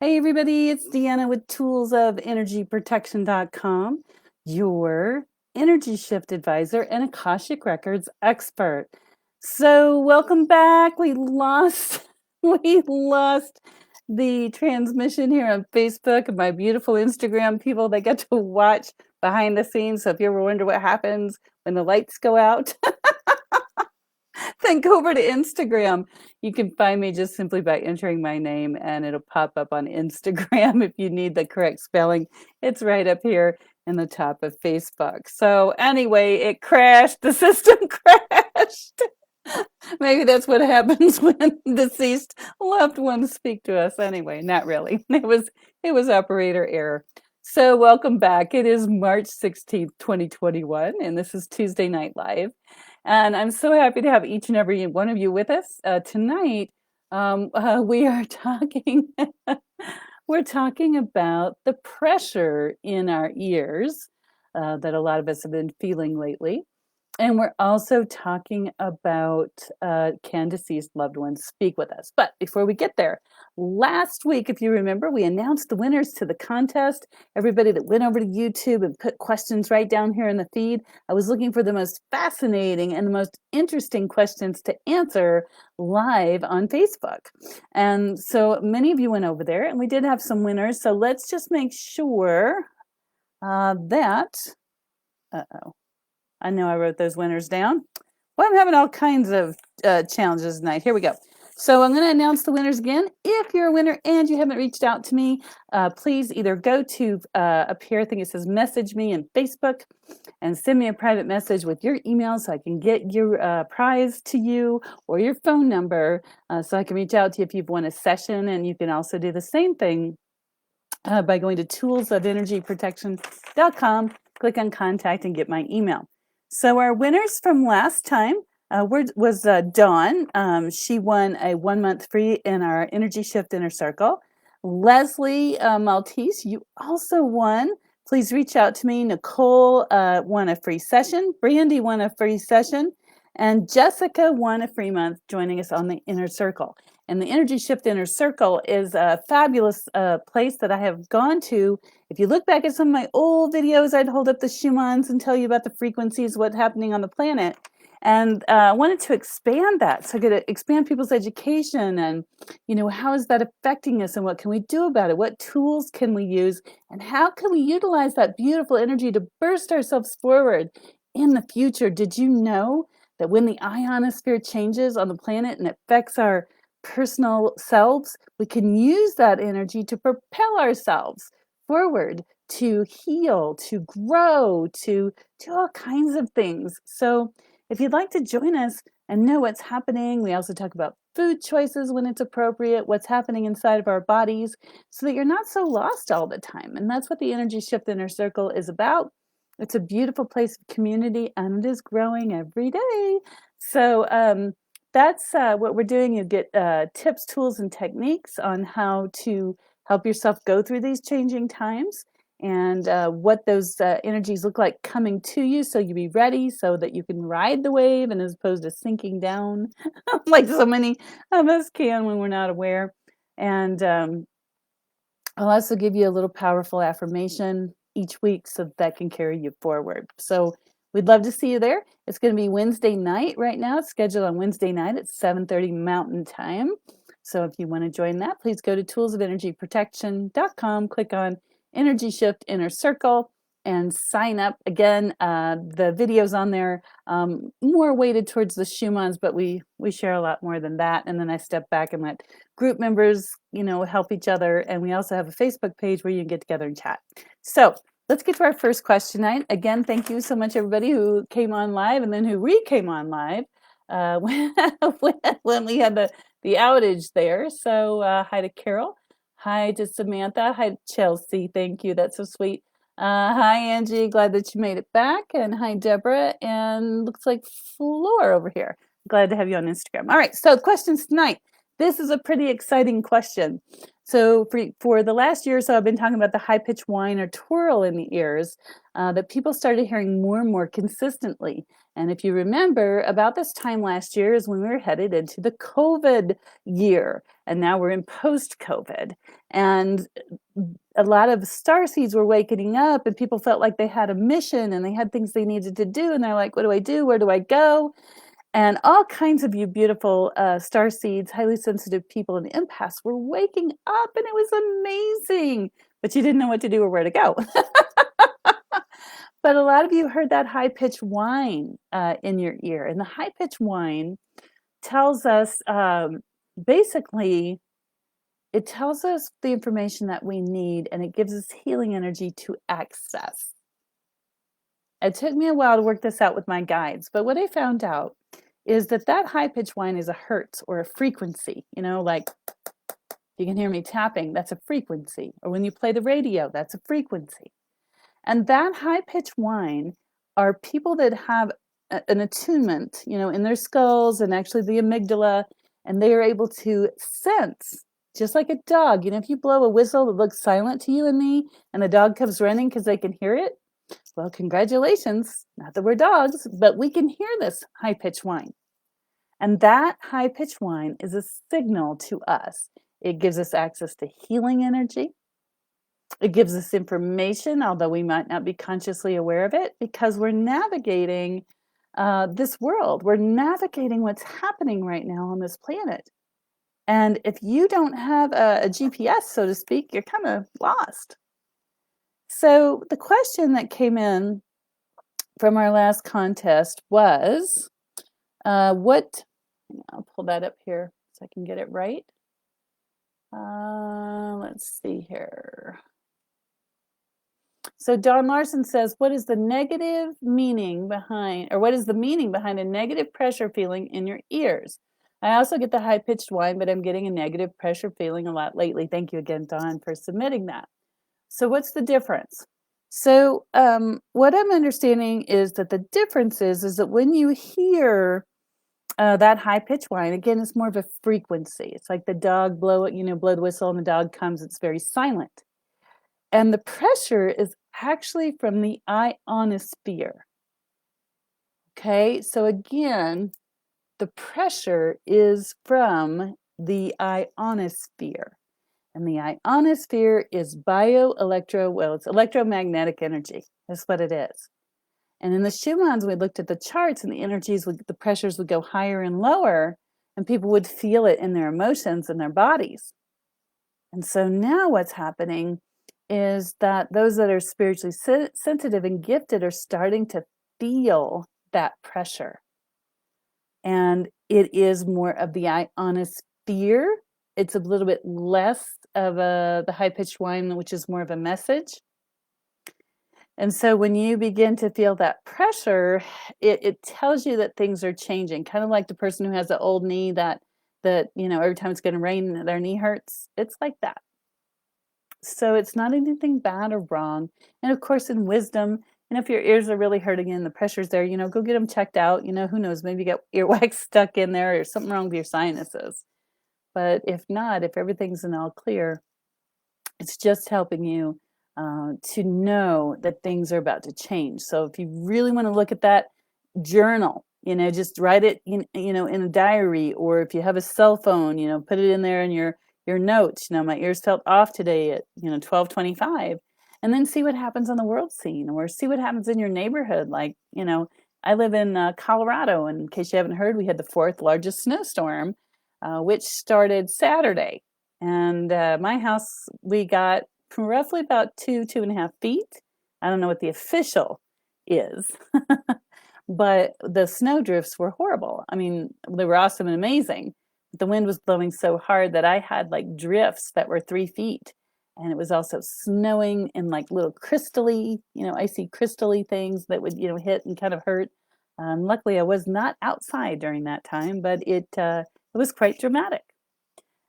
Hey everybody, it's Deanna with toolsofenergyprotection.com, your energy shift advisor and Akashic Records expert. So welcome back. We lost the transmission here on Facebook and my beautiful Instagram people that get to watch behind the scenes. So if you ever wonder what happens when the lights go out, then go over to Instagram. You can find me just simply by entering my name and it'll pop up on Instagram if you need the correct spelling. It's right up here in the top of Facebook. So anyway, it crashed. The system crashed. Maybe that's what happens when deceased loved ones speak to us. Anyway, not really. It was operator error. So welcome back. It is March 16th, 2021, and this is Tuesday Night Live. And I'm so happy to have each and every one of you with us tonight. We are talking we're talking about the pressure in our ears that a lot of us have been feeling lately. And we're also talking about can deceased loved ones speak with us. But before we get there, last week, if you remember, we announced the winners to the contest. Everybody that went over to YouTube and put questions right down here in the feed. I was looking for the most fascinating and the most interesting questions to answer live on Facebook. And so many of you went over there, and we did have some winners. So let's just make sure that, uh-oh. I know I wrote those winners down. Well, I'm having all kinds of challenges tonight. Here we go. So I'm going to announce the winners again. If you're a winner and you haven't reached out to me, please either go to up here, I think it says message me in Facebook, and send me a private message with your email so I can get your prize to you, or your phone number so I can reach out to you if you've won a session. And you can also do the same thing by going to toolsofenergyprotection.com, click on contact, and get my email. So our winners from last time was Dawn. She won a 1 month free in our Energy Shift Inner Circle. Leslie Maltese, you also won. Please reach out to me. Nicole won a free session. Brandy won a free session. And Jessica won a free month joining us on the Inner Circle. And the Energy Shift Inner Circle is a fabulous place that I have gone to. If you look back at some of my old videos, I'd hold up the Schumanns and tell you about the frequencies, what's happening on the planet. And I wanted to expand that. So I could expand people's education and, how is that affecting us and what can we do about it? What tools can we use? And how can we utilize that beautiful energy to burst ourselves forward in the future? Did you know that when the ionosphere changes on the planet and affects our personal selves, we can use that energy to propel ourselves forward, to heal, to grow, to do all kinds of things. So if you'd like to join us and know what's happening, we also talk about food choices when it's appropriate, what's happening inside of our bodies, so that you're not so lost all the time. And that's what the Energy Shift Inner Circle is about. It's a beautiful place of community, and it is growing every day. So that's what we're doing. You get tips, tools, and techniques on how to help yourself go through these changing times, and what those energies look like coming to you, so you be ready so that you can ride the wave, and as opposed to sinking down like so many of us can when we're not aware. And I'll also give you a little powerful affirmation each week so that can carry you forward. So we'd love to see you there. It's going to be Wednesday night right now. It's scheduled on Wednesday night at 7:30 Mountain Time. So if you want to join that, please go to toolsofenergyprotection.com, click on Energy Shift Inner Circle, and sign up. Again, the videos on there more weighted towards the Schumanns, but we share a lot more than that. And then I step back and let group members, help each other. And we also have a Facebook page where you can get together and chat. So let's get to our first question tonight. Again, thank you so much, everybody who came on live and then who came on live when we had the outage there. So hi to Carol. Hi to Samantha. Hi to Chelsea. Thank you. That's so sweet. Hi, Angie. Glad that you made it back. And hi, Deborah. And looks like Floor over here. Glad to have you on Instagram. All right. So questions tonight. This is a pretty exciting question. So for the last year or so, I've been talking about the high-pitched whine or twirl in the ears that people started hearing more and more consistently. And if you remember, about this time last year is when we were headed into the COVID year. and now we're in post-COVID. And a lot of star seeds were waking up, and people felt like they had a mission and they had things they needed to do. And they're like, what do I do? Where do I go? And all kinds of you beautiful star seeds, highly sensitive people and empaths were waking up, and it was amazing. But you didn't know what to do or where to go. But a lot of you heard that high-pitched whine in your ear. And the high-pitched whine tells us, basically, it tells us the information that we need, and it gives us healing energy to access. It took me a while to work this out with my guides, but what I found out is that that high-pitched whine is a hertz or a frequency. You know, like you can hear me tapping, that's a frequency. Or when you play the radio, that's a frequency. And that high-pitched whine are people that have an attunement, you know, in their skulls and actually the amygdala, and they are able to sense, just like a dog. You know, if you blow a whistle that looks silent to you and me, and the dog comes running because they can hear it, well, congratulations. Not that we're dogs, but we can hear this high-pitched whine. And that high-pitched whine is a signal to us. It gives us access to healing energy. It gives us information, although we might not be consciously aware of it, because we're navigating this world. We're navigating what's happening right now on this planet. And if you don't have a GPS, so to speak, you're kind of lost. So the question that came in from our last contest was, I'll pull that up here so I can get it right. Let's see here. So Don Larson says, what is the meaning behind a negative pressure feeling in your ears? I also get the high-pitched whine, but I'm getting a negative pressure feeling a lot lately. Thank you again, Don, for submitting that. So what's the difference? So what I'm understanding is that the difference is that when you hear that high-pitched whine, again, it's more of a frequency. It's like the dog blow the whistle and the dog comes, it's very silent. And the pressure is actually from the ionosphere. Okay, so again, the pressure is from the ionosphere. And the ionosphere is it's electromagnetic energy. That's what it is. And in the Schumann's, we looked at the charts, and the pressures would go higher and lower, and people would feel it in their emotions and their bodies. And so now what's happening is that those that are spiritually sensitive and gifted are starting to feel that pressure. And it is more of the ionosphere. It's a little bit less of the high-pitched whine, which is more of a message. And so when you begin to feel that pressure, it tells you that things are changing. Kind of like the person who has an old knee that every time it's going to rain, their knee hurts. It's like that. So it's not anything bad or wrong. And of course, in wisdom, if your ears are really hurting and the pressure's there, go get them checked out. Who knows, maybe you got earwax stuck in there or something wrong with your sinuses. But if not, if everything's in all clear, it's just helping you to know that things are about to change. So if you really want to look at that, journal, just write it in a diary, or if you have a cell phone, put it in there in your notes. My ears felt off today at 12:25, and then see what happens on the world scene, or see what happens in your neighborhood. Like I live in Colorado, and in case you haven't heard, we had the 4th largest snowstorm, which started Saturday, and my house, we got roughly about 2.5 feet. I don't know what the official is. But the snow drifts were horrible. I mean, they were awesome and amazing. The wind was blowing so hard that I had like drifts that were 3 feet. And it was also snowing in like little crystally, icy crystally things that would, hit and kind of hurt. Luckily, I was not outside during that time, but it was quite dramatic.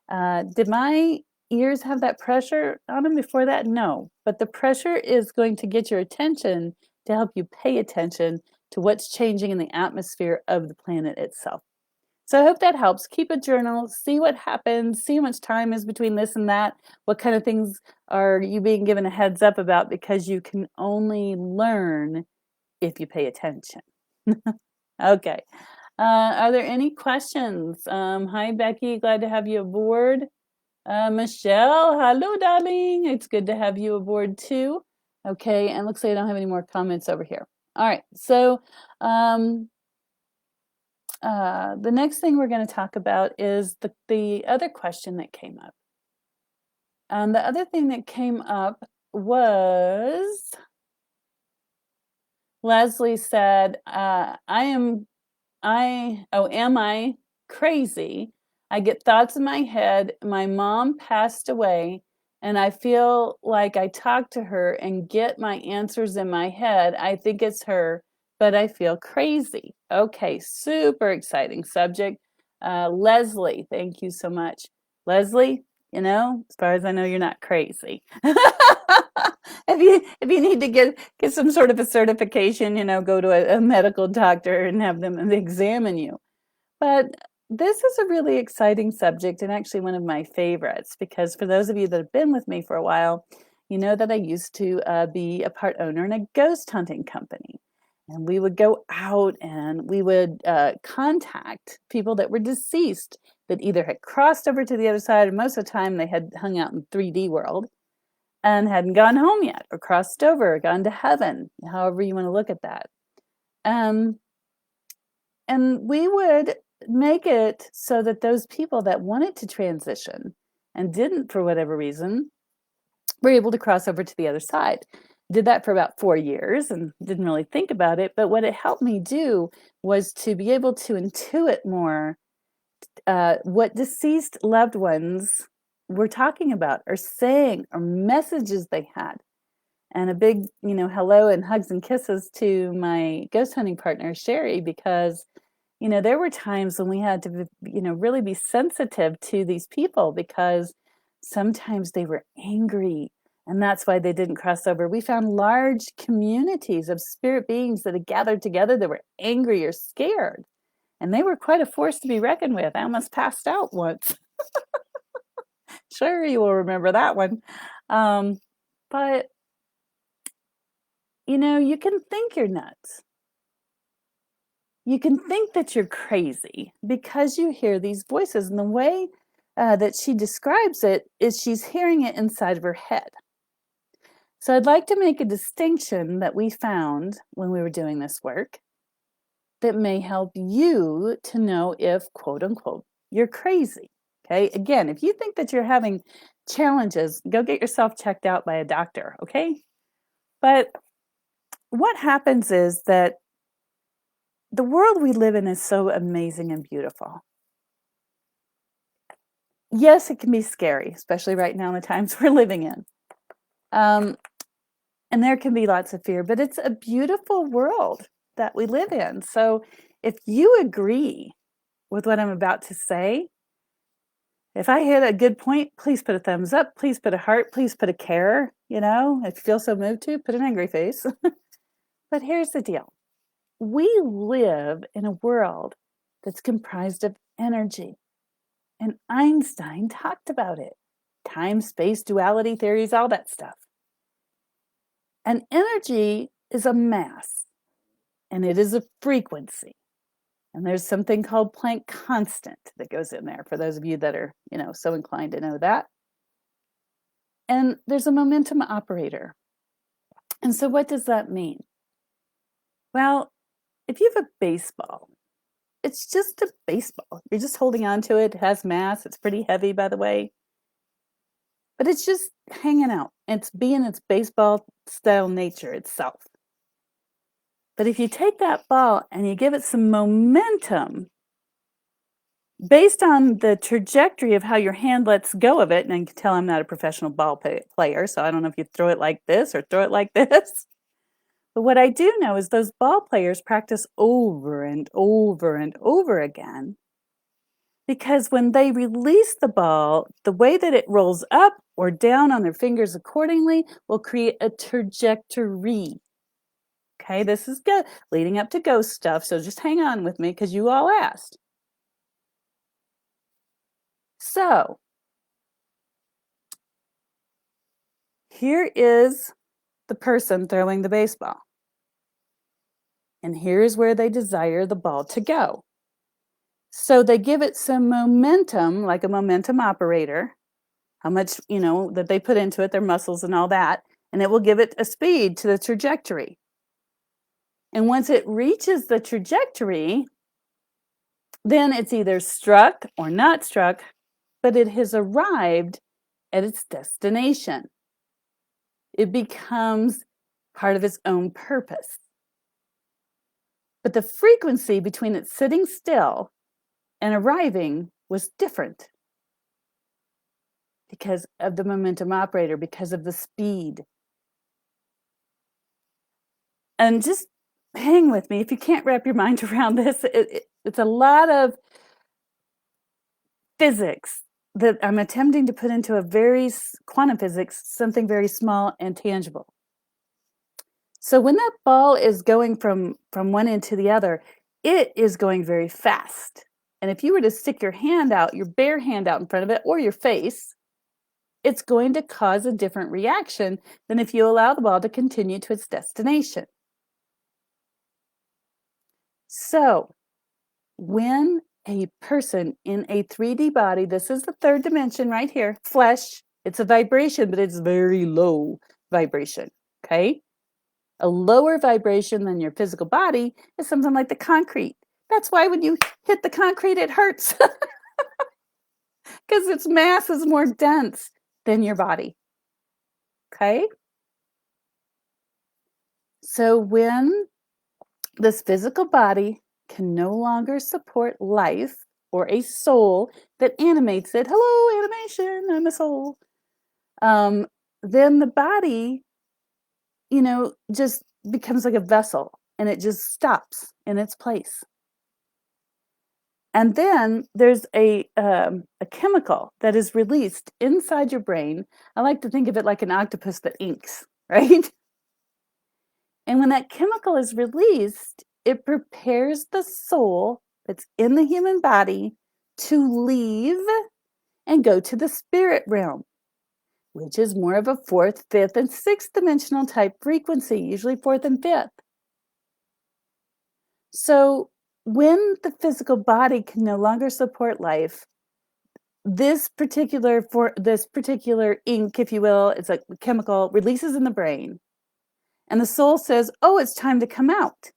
Did my ears have that pressure on them before that? No. But the pressure is going to get your attention to help you pay attention to what's changing in the atmosphere of the planet itself. So I hope that helps. Keep a journal, see what happens, see how much time is between this and that, what kind of things are you being given a heads up about, because you can only learn if you pay attention. Okay. Are there any questions? Hi, Becky. Glad to have you aboard. Michelle, hello, darling. It's good to have you aboard too. Okay, and looks like I don't have any more comments over here. All right, so the next thing we're going to talk about is the other question that came up. The other thing that came up was Leslie said, am I crazy? I get thoughts in my head. My mom passed away, and I feel like I talk to her and get my answers in my head. I think it's her, but I feel crazy. Okay, super exciting subject. Leslie, thank you so much. Leslie, as far as I know, you're not crazy. If you need to get some sort of a certification, go to a medical doctor and have them examine you. But this is a really exciting subject and actually one of my favorites, because for those of you that have been with me for a while, you know that I used to be a part owner in a ghost hunting company. And we would go out and we would contact people that were deceased that either had crossed over to the other side, or most of the time they had hung out in 3D world and hadn't gone home yet, or crossed over, or gone to heaven, however you want to look at that. And we would make it so that those people that wanted to transition and didn't for whatever reason were able to cross over to the other side. Did that for about 4 years and didn't really think about it. But what it helped me do was to be able to intuit more what deceased loved ones were talking about or saying, or messages they had. And a big, hello and hugs and kisses to my ghost hunting partner, Sherry, because, there were times when we had to, really be sensitive to these people, because sometimes they were angry and that's why they didn't cross over. We found large communities of spirit beings that had gathered together that were angry or scared. And they were quite a force to be reckoned with. I almost passed out once. Sure, you will remember that one. But you can think you're nuts. You can think that you're crazy because you hear these voices. And the way that she describes it is she's hearing it inside of her head. So I'd like to make a distinction that we found when we were doing this work that may help you to know if, quote unquote, you're crazy. Okay. Again, if you think that you're having challenges, go get yourself checked out by a doctor. Okay. But what happens is that the world we live in is so amazing and beautiful. Yes, it can be scary, especially right now in the times we're living in. And there can be lots of fear, but it's a beautiful world that we live in. So if you agree with what I'm about to say, if I hit a good point, please put a thumbs up, please put a heart, please put a care, if you feel so moved to, put an angry face. But here's the deal. We live in a world that's comprised of energy. And Einstein talked about it. Time, space, duality theories, all that stuff. And energy is a mass, and it is a frequency. And there's something called Planck constant that goes in there, for those of you that are, so inclined to know that. And there's a momentum operator. And so what does that mean? Well, if you have a baseball, it's just a baseball. You're just holding on to it. It has mass. It's pretty heavy, by the way. But it's just hanging out. It's being its baseball style nature itself. But if you take that ball and you give it some momentum, based on the trajectory of how your hand lets go of it, and you can tell I'm not a professional ball player, so I don't know if you throw it like this or throw it like this. But what I do know is those ball players practice over and over and over again, because when they release the ball, the way that it rolls up or down on their fingers accordingly will create a trajectory. Okay, this is good, leading up to ghost stuff, so just hang on with me because you all asked. So, here is the person throwing the baseball. And here is where they desire the ball to go. So they give it some momentum, like a momentum operator, how much, that they put into it, their muscles and all that, and it will give it a speed to the trajectory. And once it reaches the trajectory, then it's either struck or not struck, but it has arrived at its destination. It becomes part of its own purpose. But the frequency between it sitting still and arriving was different because of the momentum operator, because of the speed. And just hang with me if you can't wrap your mind around this. It's a lot of physics that I'm attempting to put into a very quantum physics, something very small and tangible. So when that ball is going from one end to the other, it is going very fast. And if you were to stick your hand out, your bare hand out in front of it, or your face, it's going to cause a different reaction than if you allow the ball to continue to its destination. So when a person in a 3D body, this is the third dimension right here, flesh, it's a vibration, but it's very low vibration, okay? A lower vibration than your physical body is something like the concrete. That's why when you hit the concrete, it hurts because its mass is more dense than your body, okay? So when this physical body can no longer support life or a soul that animates it, hello, animation, I'm a soul, then the body, just becomes like a vessel and it just stops in its place. And then there's a chemical that is released inside your brain. I like to think of it like an octopus that inks, right? And when that chemical is released, it prepares the soul that's in the human body to leave and go to the spirit realm, which is more of a fourth, fifth, and sixth dimensional type frequency, usually fourth and fifth. So when the physical body can no longer support life, this particular ink, if you will, it's a chemical, releases in the brain. And the soul says, oh, it's time to come out.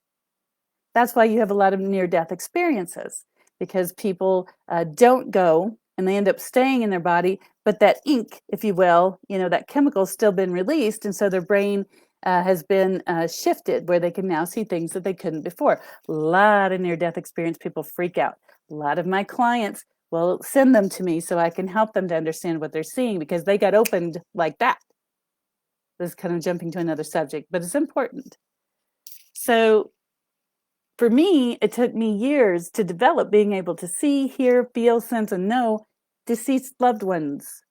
That's why you have a lot of near-death experiences, because people don't go and they end up staying in their body, but that ink, if you will, that chemical's still been released, and so their brain has been shifted where they can now see things that they couldn't before. A lot of near-death experience people freak out. A lot of my clients will send them to me so I can help them to understand what they're seeing because they got opened like that. This is kind of jumping to another subject, but it's important. So for me, it took me years to develop being able to see, hear, feel, sense, and know deceased loved ones.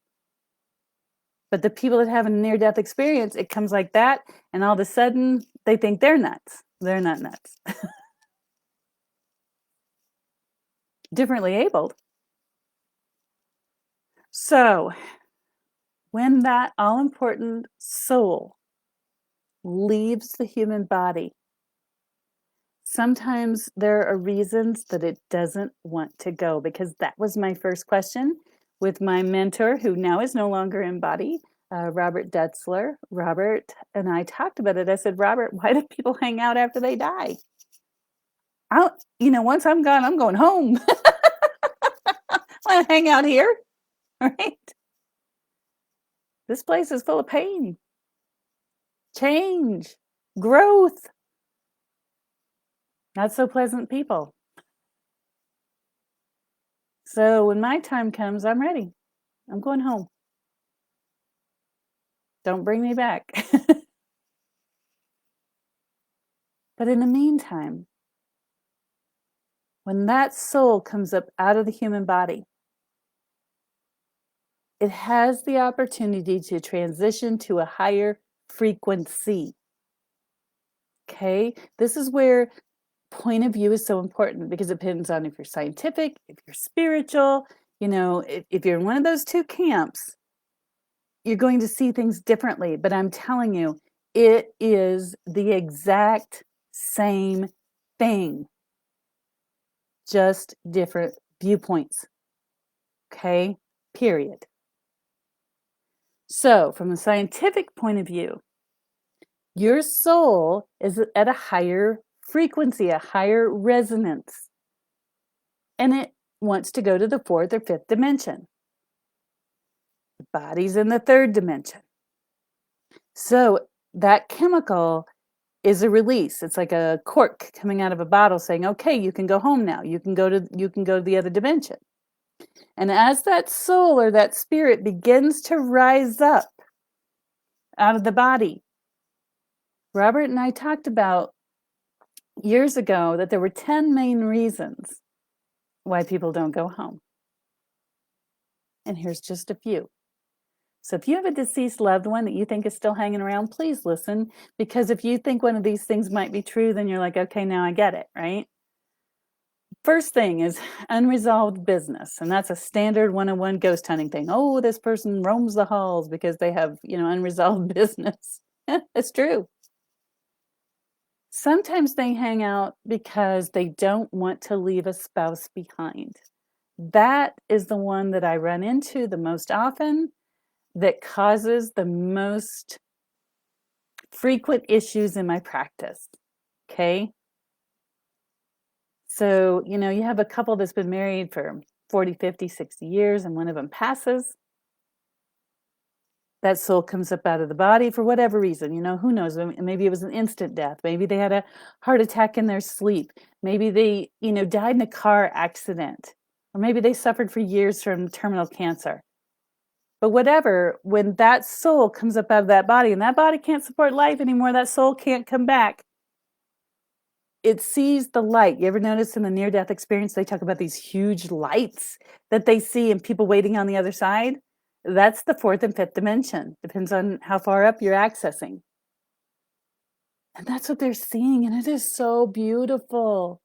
But the people that have a near-death experience, it comes like that, and all of a sudden, they think they're nuts. They're not nuts. Differently abled. So, when that all-important soul leaves the human body, sometimes there are reasons that it doesn't want to go, because that was my first question with my mentor, who now is no longer in body, Robert Detzler. Robert and I talked about it. I said, Robert, why do people hang out after they die? Once I'm gone, I'm going home. I want to hang out here, right? This place is full of pain, change, growth, not so pleasant people. So when my time comes, I'm ready. I'm going home. Don't bring me back. But in the meantime, when that soul comes up out of the human body, it has the opportunity to transition to a higher frequency. Okay? This is where point of view is so important, because it depends on if you're scientific, if you're spiritual, if you're in one of those two camps, you're going to see things differently. But I'm telling you, it is the exact same thing. just different viewpoints. Okay? Period. So, from a scientific point of view, your soul is at a higher frequency, a higher resonance, and it wants to go to the fourth or fifth dimension. The body's in the third dimension. So, that chemical is a release. It's like a cork coming out of a bottle saying, okay, you can go home now. You can go to the other dimension. And as that soul or that spirit begins to rise up out of the body, Robert and I talked about years ago that there were 10 main reasons why people don't go home. And here's just a few. So if you have a deceased loved one that you think is still hanging around, please listen, because if you think one of these things might be true, then you're like, okay, now I get it, right? First thing is unresolved business. And that's a standard 101 ghost hunting thing. Oh, this person roams the halls because they have, unresolved business. It's true. Sometimes they hang out because they don't want to leave a spouse behind. That is the one that I run into the most often, that causes the most frequent issues in my practice. Okay? So, you have a couple that's been married for 40, 50, 60 years, and one of them passes. That soul comes up out of the body for whatever reason. Who knows? Maybe it was an instant death. Maybe they had a heart attack in their sleep. Maybe they, died in a car accident. Or maybe they suffered for years from terminal cancer. But whatever, when that soul comes up out of that body and that body can't support life anymore, that soul can't come back. It sees the light. You ever notice in the near-death experience, they talk about these huge lights that they see and people waiting on the other side? That's the fourth and fifth dimension. Depends on how far up you're accessing. And that's what they're seeing, and it is so beautiful.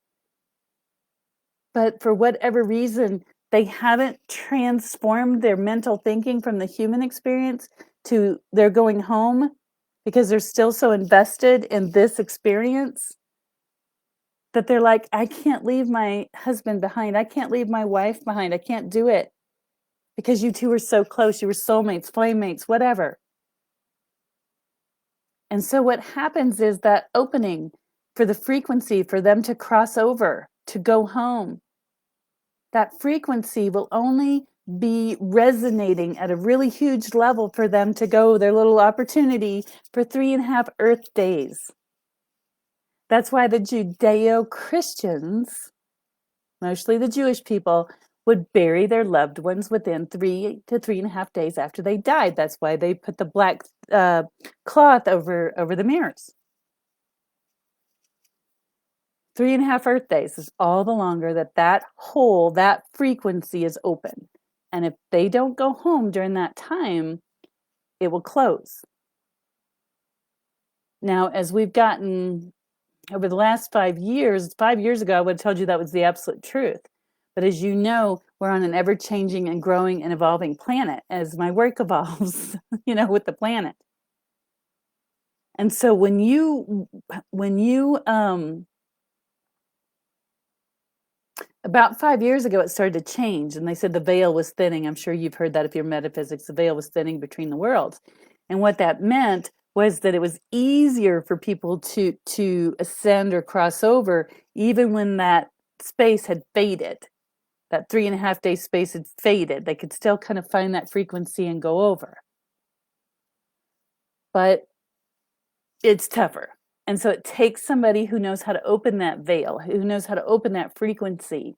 But for whatever reason, they haven't transformed their mental thinking from the human experience to they're going home because they're still so invested in this experience that they're like, I can't leave my husband behind. I can't leave my wife behind. I can't do it because you two were so close. You were soulmates, flamemates, whatever. And so what happens is that opening for the frequency for them to cross over, to go home, that frequency will only be resonating at a really huge level for them to go their little opportunity for 3.5 Earth days. That's why the Judeo-Christians, mostly the Jewish people, would bury their loved ones within 3 to 3.5 days after they died. That's why they put the black cloth over the mirrors. 3.5 Earth days is all the longer that hole, that frequency is open. And if they don't go home during that time, it will close. Now, as we've gotten over the last 5 years, 5 years ago, I would have told you that was the absolute truth. But as you know, we're on an ever-changing and growing and evolving planet as my work evolves, with the planet. And so when you about 5 years ago, it started to change, and they said the veil was thinning. I'm sure you've heard that if you're metaphysics, the veil was thinning between the worlds. And what that meant was that it was easier for people to ascend or cross over, even when that space had faded. That 3.5 day space had faded. They could still kind of find that frequency and go over. But it's tougher. And so it takes somebody who knows how to open that veil, who knows how to open that frequency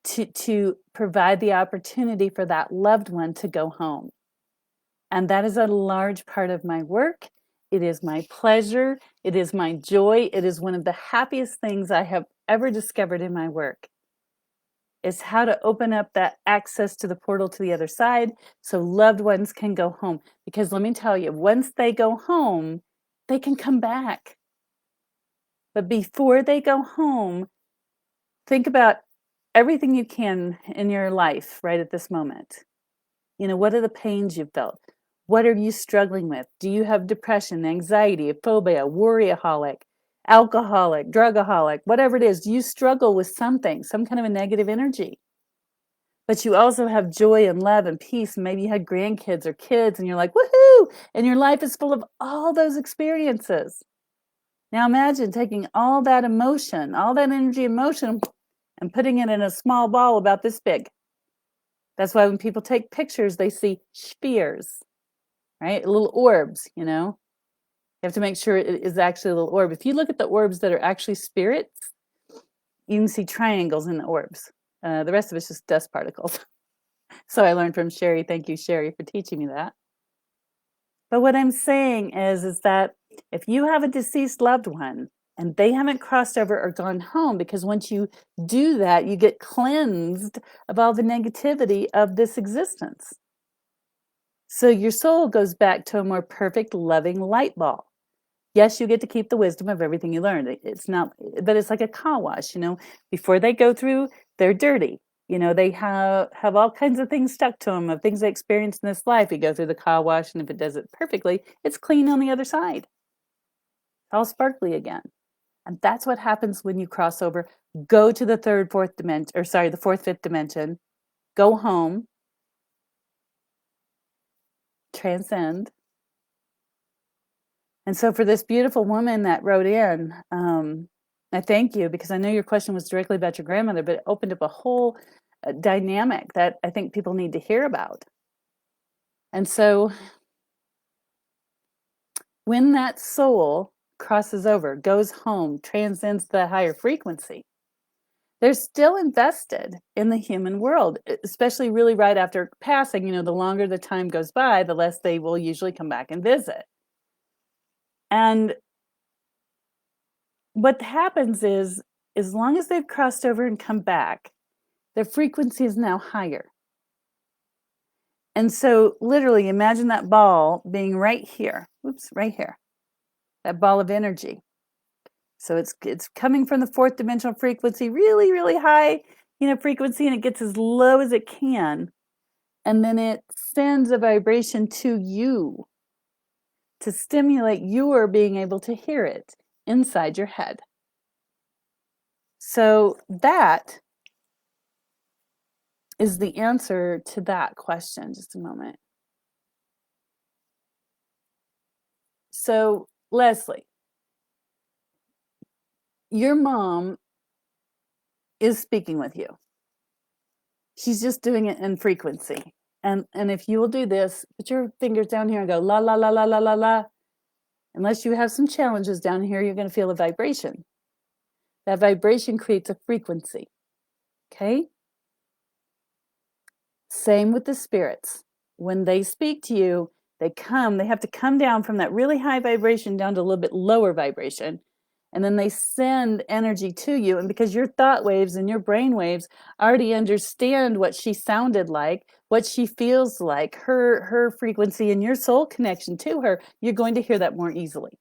to provide the opportunity for that loved one to go home. And that is a large part of my work. It is my pleasure. It is my joy. It is one of the happiest things I have ever discovered in my work, is how to open up that access to the portal to the other side so loved ones can go home. Because let me tell you, once they go home, they can come back. But before they go home, think about everything you can in your life right at this moment. What are the pains you've felt? What are you struggling with? Do you have depression, anxiety, a phobia, worryaholic, alcoholic, drugaholic, whatever it is, you struggle with something, some kind of a negative energy. But you also have joy and love and peace. Maybe you had grandkids or kids and you're like, woohoo! And your life is full of all those experiences. Now imagine taking all that emotion, all that energy emotion, and putting it in a small ball about this big. That's why when people take pictures, they see spheres, right? Little orbs, you know? You have to make sure it is actually a little orb. If you look at the orbs that are actually spirits, you can see triangles in the orbs. The rest of it's just dust particles. So I learned from Sherry. Thank you, Sherry, for teaching me that. But what I'm saying is that if you have a deceased loved one and they haven't crossed over or gone home, because once you do that, you get cleansed of all the negativity of this existence. So your soul goes back to a more perfect, loving light ball. Yes, you get to keep the wisdom of everything you learned. It's not, but it's like a car wash, you know, before they go through, they're dirty. You know, they have all kinds of things stuck to them, of things they experienced in this life. You go through the car wash, and if it does it perfectly, it's clean on the other side. All sparkly again. And that's what happens when you cross over. Go to the third, fourth dimension, or sorry, the fourth, fifth dimension. Go home. Transcend. And so for this beautiful woman that wrote in, I thank you, because I know your question was directly about your grandmother, but it opened up a whole dynamic that I think people need to hear about. And so when that soul crosses over, goes home, transcends the higher frequency, they're still invested in the human world, especially really right after passing. You know, the longer the time goes by, the less they will usually come back and visit. And what happens is, as long as they've crossed over and come back, their frequency is now higher. And so literally imagine that ball being right here. Oops, right here. That ball of energy. So it's coming from the fourth dimensional frequency, really, really high, you know, frequency, and it gets as low as it can. And then it sends a vibration to you to stimulate your being able to hear it inside your head. So that is the answer to that question. Just a moment. So, Leslie, your mom is speaking with you. She's just doing it in frequency. And if you will do this, put your fingers down here and go la la la la la la la. Unless you have some challenges down here, you're going to feel a vibration. That vibration creates a frequency. Okay? Same with the spirits. When they speak to you, they have to come down from that really high vibration down to a little bit lower vibration. And then they send energy to you. And because your thought waves and your brain waves already understand what she sounded like, what she feels like, her frequency and your soul connection to her, you're going to hear that more easily.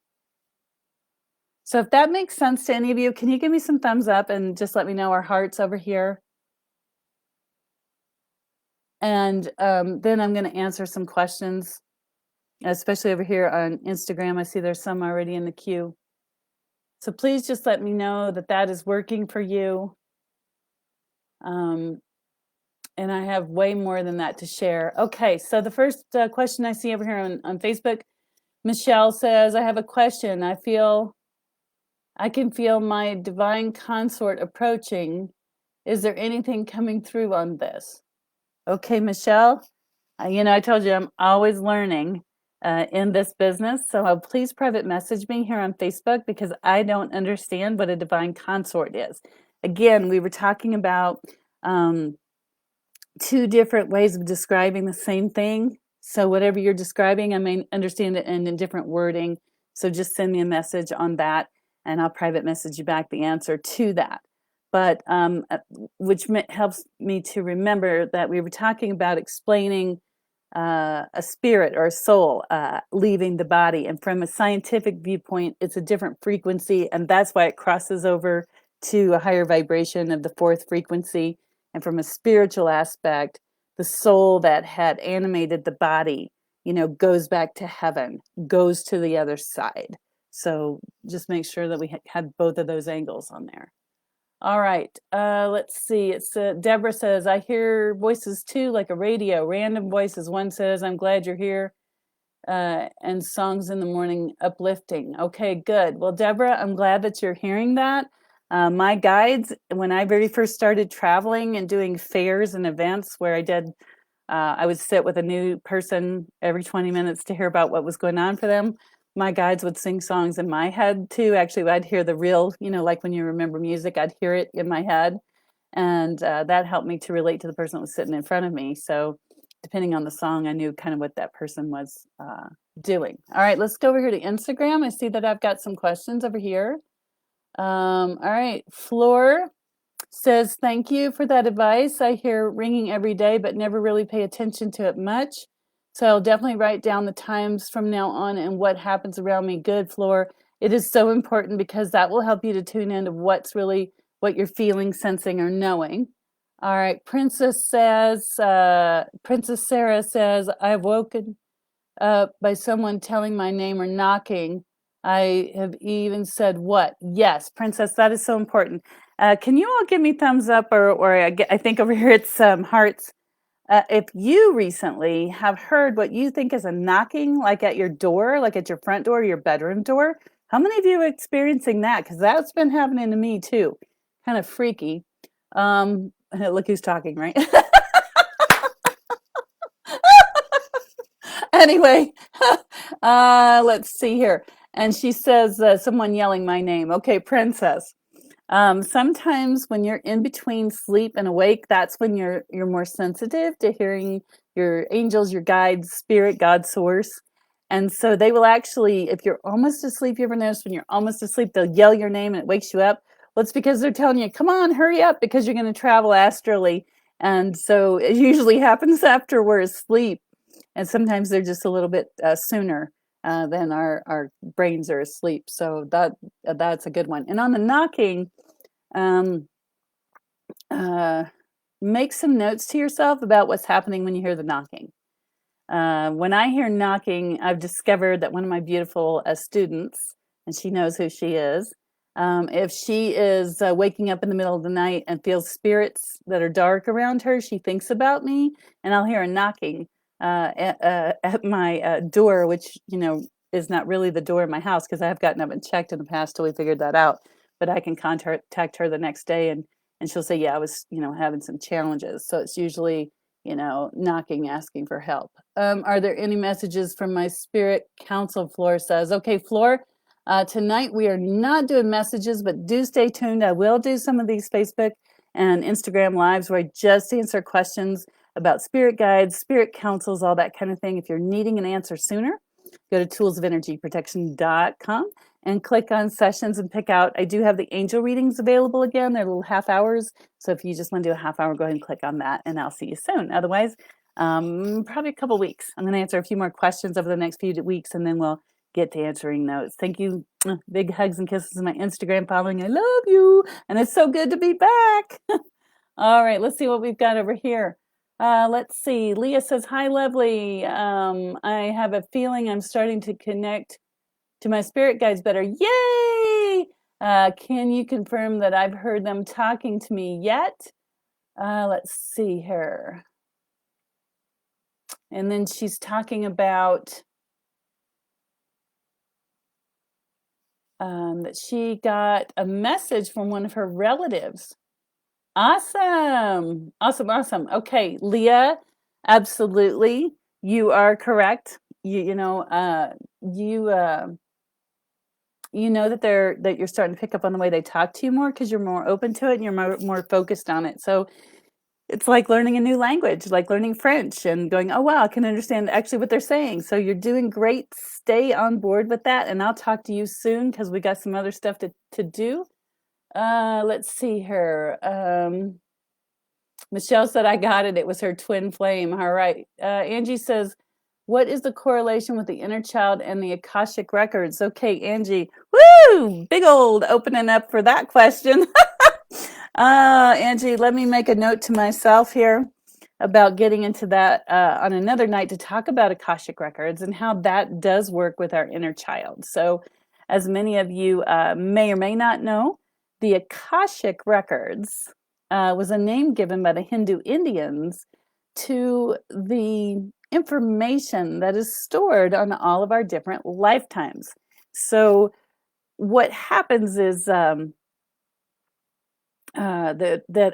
So if that makes sense to any of you, can you give me some thumbs up and just let me know our hearts over here? And then I'm going to answer some questions, especially over here on Instagram. I see there's some already in the queue. So please just let me know that that is working for you. And I have way more than that to share. Okay, so the first question I see over here on Facebook, Michelle says, I have a question. I can feel my divine consort approaching. Is there anything coming through on this? Okay, Michelle, I told you I'm always learning in this business. So please private message me here on Facebook, because I don't understand what a divine consort is. Again, we were talking about two different ways of describing the same thing. So whatever you're describing, I may understand it in different wording. So just send me a message on that, and I'll private message you back the answer to that. But which helps me to remember that we were talking about explaining a spirit or a soul leaving the body. And from a scientific viewpoint, it's a different frequency, and that's why it crosses over to a higher vibration of the fourth frequency. And from a spiritual aspect, the soul that had animated the body, goes back to heaven, goes to the other side. So just make sure that we had both of those angles on there. All right, let's see. It's Deborah says, I hear voices too, like a radio, random voices. One says, I'm glad you're here, and songs in the morning, uplifting. Okay, good. Well, Deborah, I'm glad that you're hearing that. My guides, when I very first started traveling and doing fairs and events where I would sit with a new person every 20 minutes to hear about what was going on for them. My guides would sing songs in my head too. Actually, I'd hear the real, like when you remember music, I'd hear it in my head. And that helped me to relate to the person that was sitting in front of me. So depending on the song, I knew kind of what that person was doing. All right, let's go over here to Instagram. I see that I've got some questions over here. All right, Floor says, thank you for that advice. I hear ringing every day, but never really pay attention to it much. So I'll definitely write down the times from now on and what happens around me. Good, Floor. It is so important because that will help you to tune into what you're feeling, sensing, or knowing. All right, Princess Sarah says, I've woken up by someone telling my name or knocking. I have even said what? Yes, Princess, that is so important. Can you all give me thumbs up, or I think over here it's hearts. If you recently have heard what you think is a knocking, like at your door, like at your front door, your bedroom door, how many of you are experiencing that? Because that's been happening to me too. Kind of freaky. Look who's talking, right? Anyway, let's see here. And she says, someone yelling my name. Okay, Princess. Sometimes when you're in between sleep and awake, that's when you're more sensitive to hearing your angels, your guides, spirit, God, source. And so they will actually, if you're almost asleep, you ever notice when you're almost asleep, they'll yell your name and it wakes you up? Well, it's because they're telling you, come on, hurry up, because you're going to travel astrally. And so it usually happens after we're asleep. And sometimes they're just a little bit sooner than our brains are asleep. So that's a good one. And on the knocking, make some notes to yourself about what's happening when you hear the knocking. When I hear knocking, I've discovered that one of my beautiful students, and she knows who she is, if she is waking up in the middle of the night and feels spirits that are dark around her, she thinks about me, and I'll hear a knocking at my door, which, is not really the door of my house because I have gotten up and checked in the past till we figured that out. But I can contact her the next day and she'll say, yeah, I was, having some challenges. So it's usually, knocking, asking for help. Are there any messages from my spirit council? Floor says, okay, Floor, tonight we are not doing messages, but do stay tuned. I will do some of these Facebook and Instagram lives where I just answer questions about spirit guides, spirit councils, all that kind of thing. If you're needing an answer sooner, go to toolsofenergyprotection.com and click on sessions and pick out. I do have the angel readings available again. They're little half hours. So if you just want to do a half hour, go ahead and click on that and I'll see you soon. Otherwise, probably a couple weeks. I'm going to answer a few more questions over the next few weeks and then we'll get to answering notes. Thank you. Big hugs and kisses to my Instagram following. I love you. And it's so good to be back. All right, let's see what we've got over here. Let's see. Leah says, hi, lovely. I have a feeling I'm starting to connect to my spirit guides better. Yay! Can you confirm that I've heard them talking to me yet? Let's see here. And then she's talking about that she got a message from one of her relatives. Awesome. Okay, Leah, absolutely. You are correct. You know that you're starting to pick up on the way they talk to you more because you're more open to it and you're more focused on it. So it's like learning a new language, like learning French and going, oh, wow, I can understand actually what they're saying. So you're doing great. Stay on board with that. And I'll talk to you soon because we got some other stuff to do. Let's see here. Michelle said, I got it. It was her twin flame. All right. Angie says, what is the correlation with the inner child and the Akashic Records? Okay, Angie. Woo! Big old opening up for that question. Angie, let me make a note to myself here about getting into that on another night to talk about Akashic Records and how that does work with our inner child. So As many of you may or may not know, the Akashic Records was a name given by the Hindu Indians to the information that is stored on all of our different lifetimes. So what happens is that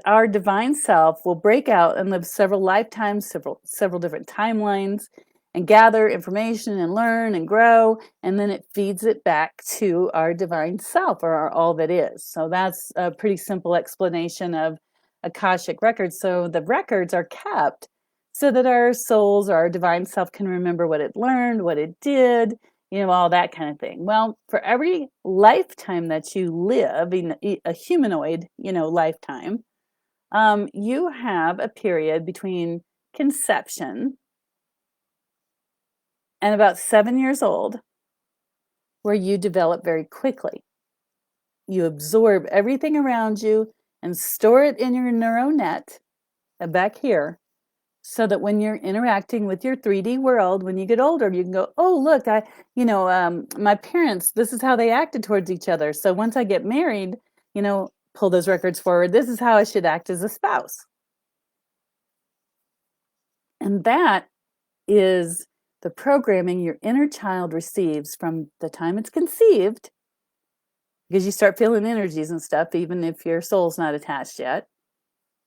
our divine self will break out and live several lifetimes, several different timelines, and gather information and learn and grow, and then it feeds it back to our divine self, or our all that is. So that's a pretty simple explanation of Akashic Records. So the records are kept so that our souls or our divine self can remember what it learned, what it did, all that kind of thing. Well, for every lifetime that you live in a humanoid, lifetime, you have a period between conception and about 7 years old where you develop very quickly. You absorb everything around you and store it in your neural net back here, so that when you're interacting with your 3D world, when you get older, you can go, oh, look, my parents, this is how they acted towards each other. So once I get married, pull those records forward. This is how I should act as a spouse. And that is the programming your inner child receives from the time it's conceived, because you start feeling energies and stuff, even if your soul's not attached yet,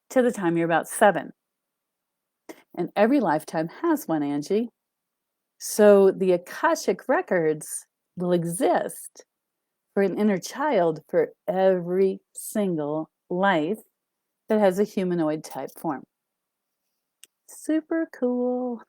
to the time you're about 7. And every lifetime has one, Angie. So the Akashic Records will exist for an inner child for every single life that has a humanoid type form. Super cool.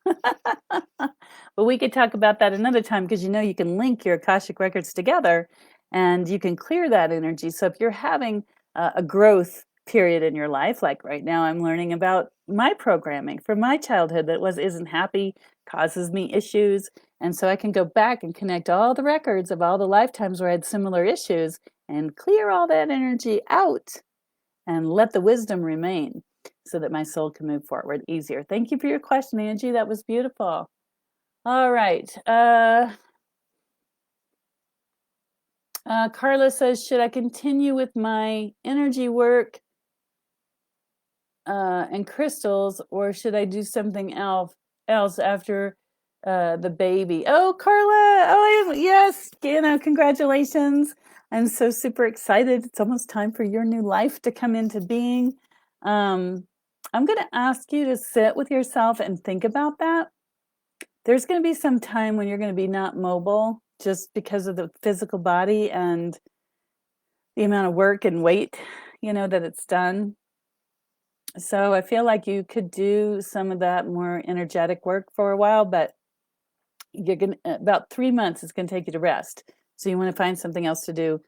But we could talk about that another time, because you can link your Akashic Records together and you can clear that energy. So if you're having a growth period in your life, like right now I'm learning about my programming from my childhood that isn't happy, causes me issues, and so I can go back and connect all the records of all the lifetimes where I had similar issues and clear all that energy out and let the wisdom remain, so that my soul can move forward easier. Thank you for your question, Angie. That was beautiful. All right. Carla says, should I continue with my energy work and crystals, or should I do something else after the baby? Oh, Carla. Oh, yes. Congratulations. I'm so super excited. It's almost time for your new life to come into being. I'm going to ask you to sit with yourself and think about that. There's going to be some time when you're going to be not mobile, just because of the physical body and the amount of work and weight, that it's done. So I feel like you could do some of that more energetic work for a while, but you're going to, about 3 months, it's going to take you to rest. So you want to find something else to do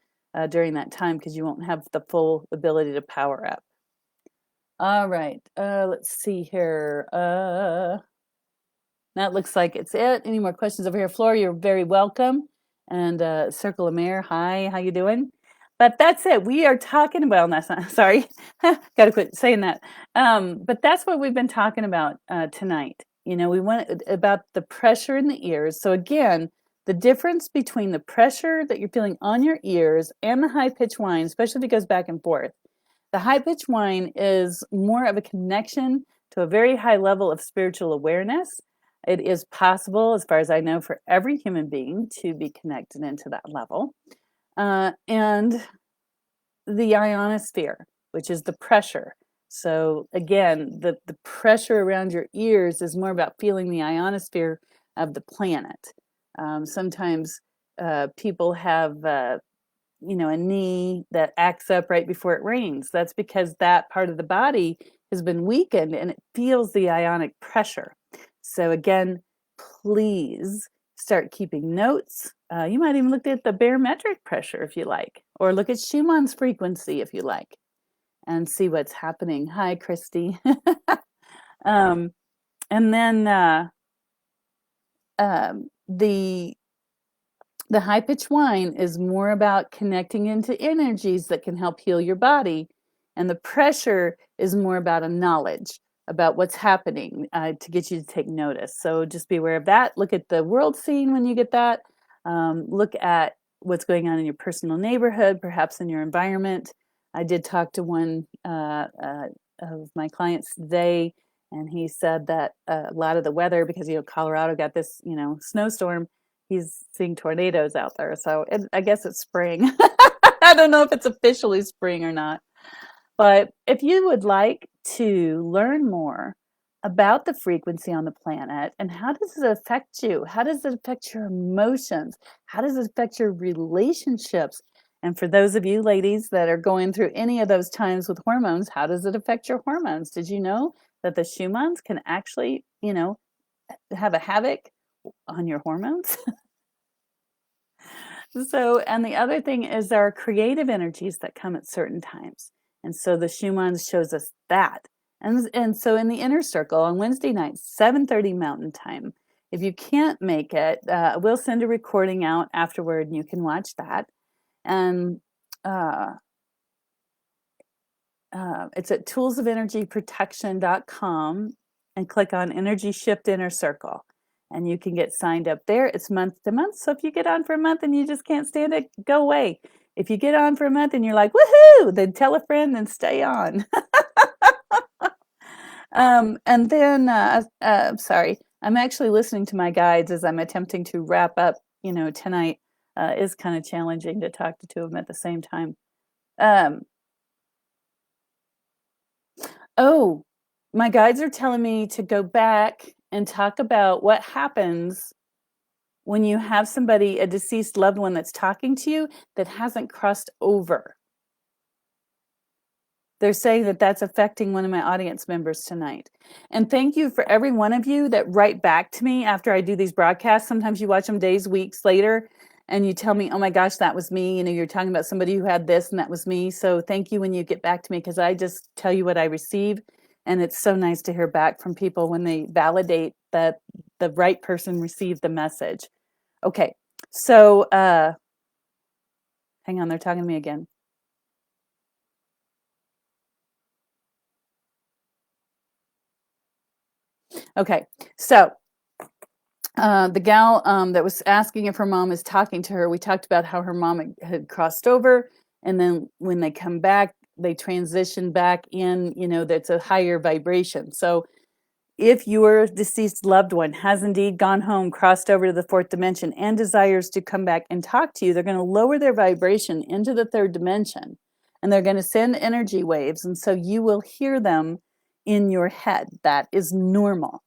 during that time, because you won't have the full ability to power up. All right. Let's see here. That looks like it's it. Any more questions over here? Flora, you're very welcome. And Circle of Mare, hi, how you doing? But that's it. We are talking about, that's not, sorry, got to quit saying that. But that's what we've been talking about tonight. We want about the pressure in the ears. So again, the difference between the pressure that you're feeling on your ears and the high-pitched whine, especially if it goes back and forth. The high-pitched whine is more of a connection to a very high level of spiritual awareness. It is possible, as far as I know, for every human being to be connected into that level. And the ionosphere, which is the pressure. So again, the pressure around your ears is more about feeling the ionosphere of the planet. Sometimes people have a knee that acts up right before it rains. That's because that part of the body has been weakened and it feels the ionic pressure. So again, please start keeping notes. You might even look at the barometric pressure if you like, or look at Schumann's frequency if you like, and see what's happening. Hi, Christy. And then the high-pitched whine is more about connecting into energies that can help heal your body, and the pressure is more about a knowledge about what's happening to get you to take notice. So just be aware of that. Look at the world scene when you get that. Look at what's going on in your personal neighborhood, perhaps in your environment. I did talk to one of my clients today, and he said that a lot of the weather, because Colorado got this snowstorm, he's seeing tornadoes out there. So I guess it's spring. I don't know if it's officially spring or not. But if you would like to learn more about the frequency on the planet and how does it affect you? How does it affect your emotions? How does it affect your relationships? And for those of you ladies that are going through any of those times with hormones, how does it affect your hormones? Did you know that the Schumanns can actually, have a havoc on your hormones? So, and the other thing is there are creative energies that come at certain times. And so the Schumann shows us that. And so in the inner circle on Wednesday night, 7:30 Mountain Time, if you can't make it, we'll send a recording out afterward and you can watch that. And it's at toolsofenergyprotection.com and click on Energy Shift Inner Circle. And you can get signed up there. It's month to month. So if you get on for a month and you just can't stand it, go away. If you get on for a month and you're like, woohoo, then tell a friend and stay on. And then, sorry, I'm actually listening to my guides as I'm attempting to wrap up, tonight. Is kind of challenging to talk to two of them at the same time. Oh, my guides are telling me to go back and talk about what happens when you have somebody, a deceased loved one that's talking to you that hasn't crossed over. They're saying that that's affecting one of my audience members tonight. And thank you for every one of you that write back to me after I do these broadcasts. Sometimes you watch them days, weeks later, and you tell me, oh my gosh, that was me. You're talking about somebody who had this and that was me. So thank you when you get back to me, because I just tell you what I receive. And it's so nice to hear back from people when they validate that the right person received the message. Okay, so hang on, they're talking to me again. Okay, so the gal that was asking if her mom is talking to her, we talked about how her mom had crossed over, and then when they come back, they transition back in, that's a higher vibration. So if your deceased loved one has indeed gone home, crossed over to the fourth dimension, and desires to come back and talk to you, they're going to lower their vibration into the third dimension, and they're going to send energy waves, and so you will hear them in your head. That is normal.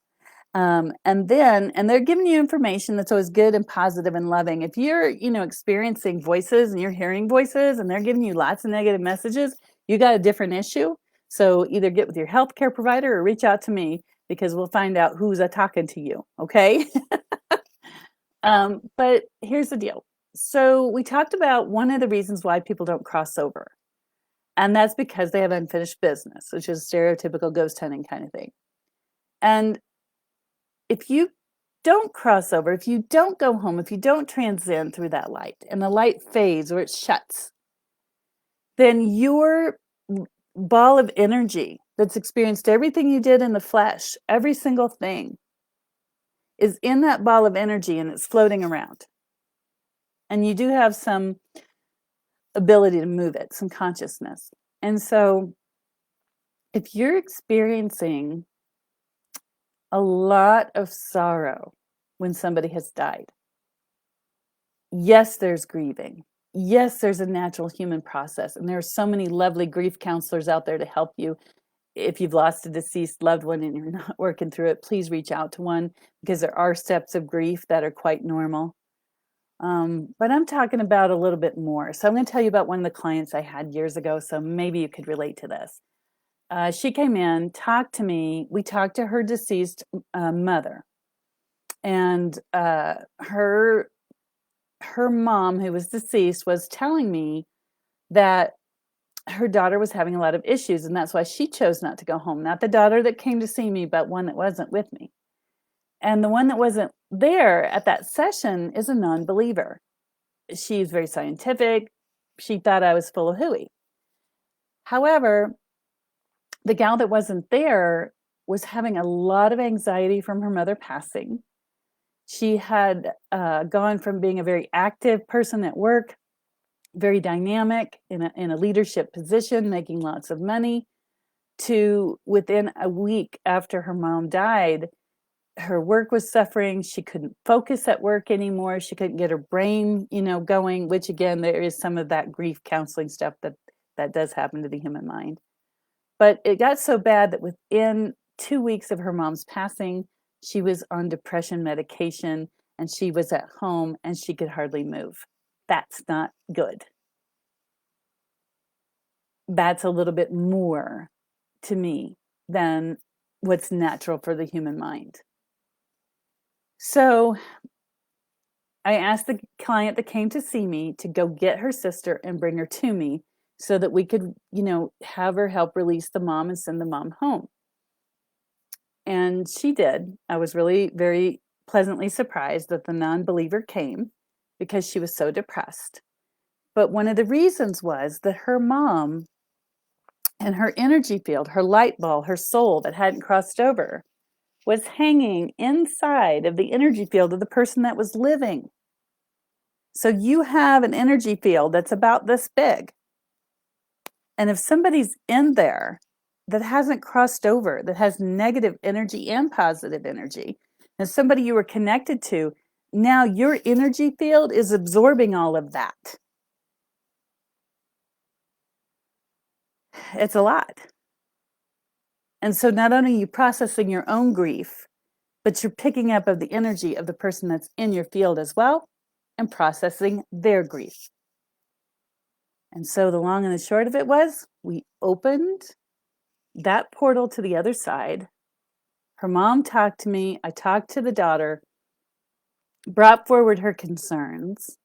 And they're giving you information that's always good and positive and loving. If you're, experiencing voices and you're hearing voices and they're giving you lots of negative messages, you got a different issue. So either get with your healthcare provider or reach out to me, because we'll find out who's talking to you. Okay. But here's the deal. So we talked about one of the reasons why people don't cross over, and that's because they have unfinished business, which is stereotypical ghost hunting kind of thing. And if you don't cross over, if you don't go home, if you don't transcend through that light and the light fades or it shuts, then your ball of energy that's experienced everything you did in the flesh, every single thing, is in that ball of energy and it's floating around. And you do have some ability to move it, some consciousness. And so if you're experiencing a lot of sorrow when somebody has died, yes, there's grieving. Yes, there's a natural human process. And there are so many lovely grief counselors out there to help you. If you've lost a deceased loved one and you're not working through it, please reach out to one, because there are steps of grief that are quite normal. But I'm talking about a little bit more. So I'm going to tell you about one of the clients I had years ago. So maybe you could relate to this. She came in, talked to me. We talked to her deceased mother. And her mom, who was deceased, was telling me that her daughter was having a lot of issues, and that's why she chose not to go home. Not the daughter that came to see me, but one that wasn't with me. And the one that wasn't there at that session is a non-believer. She's very scientific. She thought I was full of hooey. However, the gal that wasn't there was having a lot of anxiety from her mother passing. She had gone from being a very active person at work, very dynamic in a leadership position, making lots of money, to within a week after her mom died, her work was suffering. She couldn't focus at work anymore. She couldn't get her brain, going, which again, there is some of that grief counseling stuff that does happen to the human mind. But it got so bad that within 2 weeks of her mom's passing, she was on depression medication and she was at home and she could hardly move. That's not good. That's a little bit more to me than what's natural for the human mind. So I asked the client that came to see me to go get her sister and bring her to me so that we could, have her help release the mom and send the mom home. And she did. I was really very pleasantly surprised that the non-believer came because she was so depressed. But one of the reasons was that her mom and her energy field, her light ball, her soul that hadn't crossed over, was hanging inside of the energy field of the person that was living. So you have an energy field that's about this big. And if somebody's in there that hasn't crossed over, that has negative energy and positive energy, and somebody you were connected to, now your energy field is absorbing all of that. It's a lot. And so not only are you processing your own grief, but you're picking up of the energy of the person that's in your field as well and processing their grief. And so the long and the short of it was, we opened that portal to the other side. Her mom talked to me. I talked to the daughter, brought forward her concerns.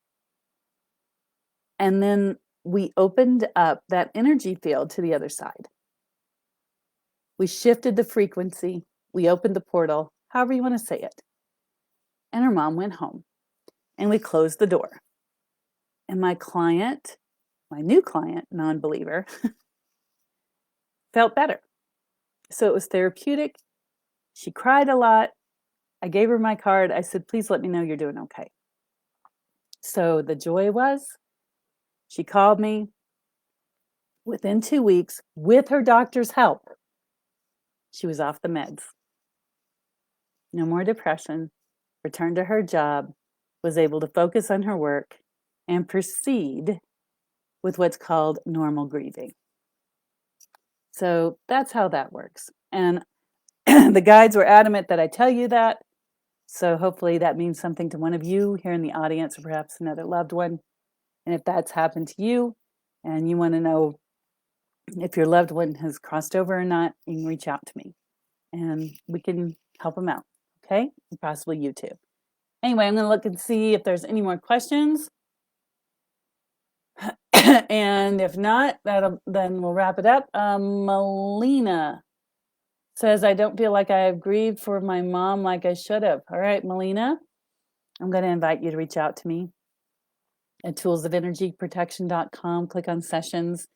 And then we opened up that energy field to the other side. We shifted the frequency. We opened the portal, however you want to say it. And her mom went home. And we closed the door. And my client, my new client, non-believer, felt better. So it was therapeutic. She cried a lot. I gave her my card. I said, please let me know you're doing okay. So the joy was, she called me within 2 weeks with her doctor's help. She was off the meds. No more depression, returned to her job, was able to focus on her work and proceed with what's called normal grieving. So that's how that works. And the guides were adamant that I tell you that. So hopefully that means something to one of you here in the audience or perhaps another loved one. And if that's happened to you and you want to know if your loved one has crossed over or not, you can reach out to me and we can help them out. Okay? And possibly you too. Anyway, I'm going to look and see if there's any more questions. And if not, then we'll wrap it up. Melina says, I don't feel like I have grieved for my mom like I should have. All right, Melina, I'm going to invite you to reach out to me at toolsofenergyprotection.com. Click on sessions.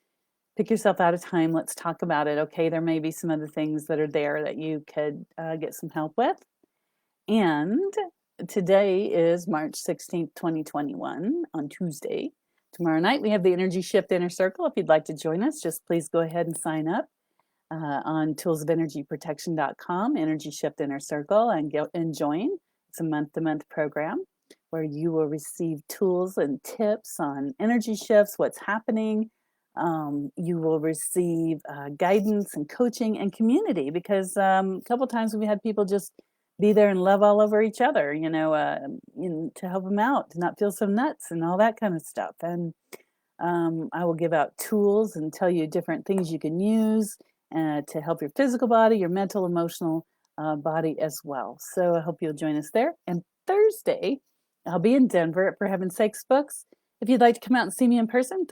Pick yourself out a time. Let's talk about it. Okay, there may be some other things that are there that you could get some help with. And today is March 16th, 2021 on Tuesday. Tomorrow night, we have the Energy Shift Inner Circle. If you'd like to join us, just please go ahead and sign up on toolsofenergyprotection.com, Energy Shift Inner Circle, and join. It's a month-to-month program where you will receive tools and tips on energy shifts, what's happening. You will receive guidance and coaching and community because a couple times we had people just be there and love all over each other, to help them out, to not feel so nuts and all that kind of stuff. And I will give out tools and tell you different things you can use to help your physical body, your mental, emotional body as well. So I hope you'll join us there. And Thursday, I'll be in Denver at For Heaven's Sakes Books. If you'd like to come out and see me in person,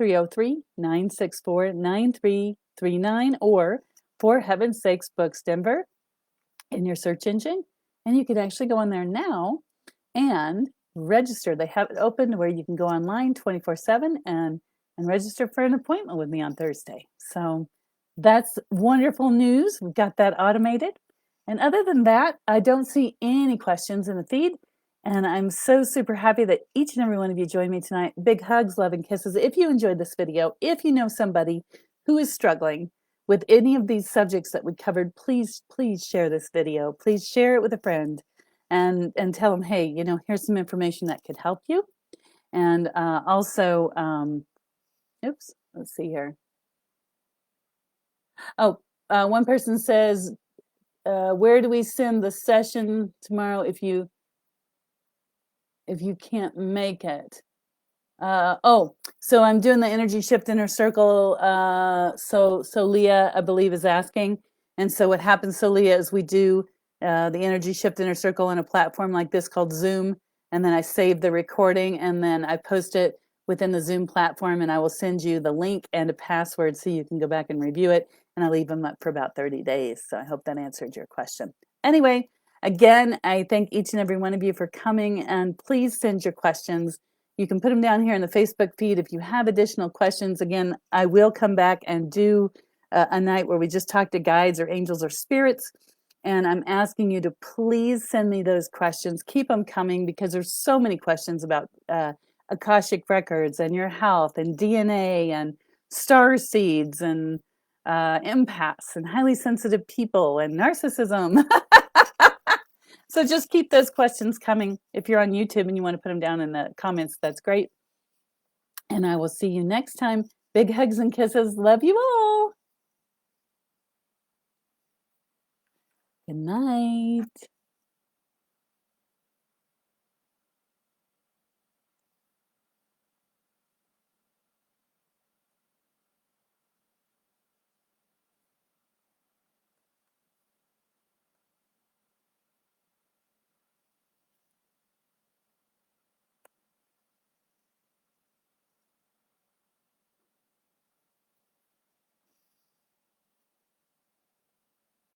303-964-9339 or For Heaven's Sakes Books Denver in your search engine. And you can actually go on there now and register. They have it open where you can go online 24/7 and register for an appointment with me on Thursday. So that's wonderful news. We've got that automated. And other than that, I don't see any questions in the feed. And I'm so super happy that each and every one of you joined me tonight. Big hugs, love, and kisses. If you enjoyed this video, if you know somebody who is struggling with any of these subjects that we covered, please share this video. Please share it with a friend and tell them, hey, you know, here's some information that could help you. And also, oops, let's see here. Oh, one person says, where do we send the session tomorrow if you can't make it? So I'm doing the energy shift inner circle. So Leah, I believe, is asking. And so what happens, so Leah, is we do the energy shift inner circle on a platform like this called Zoom. And then I save the recording and then I post it within the Zoom platform, and I will send you the link and a password so you can go back and review it. And I leave them up for about 30 days. So I hope that answered your question. Anyway, again, I thank each and every one of you for coming, and please send your questions. You can put them down here in the Facebook feed. If you have additional questions, again, I will come back and do a night where we just talk to guides or angels or spirits. And I'm asking you to please send me those questions. Keep them coming, because there's so many questions about Akashic Records and your health and DNA and star seeds and empaths and highly sensitive people and narcissism. So just keep those questions coming. If you're on YouTube and you want to put them down in the comments, that's great. And I will see you next time. Big hugs and kisses. Love you all. Good night.